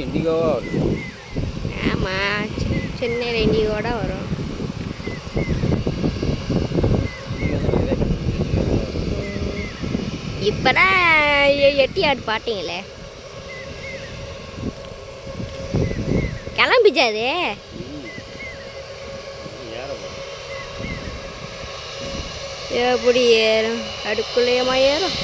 இண்டிகோவா வருது. ஆமாம், சென்னையில் இண்டிகோட வரும். இப்போதான் எட்டியாடு பாட்டிங்களே கிளம்பிச்சா அது எப்படி ஏறும்? அடுக்குள்ளேயமா ஏறும்?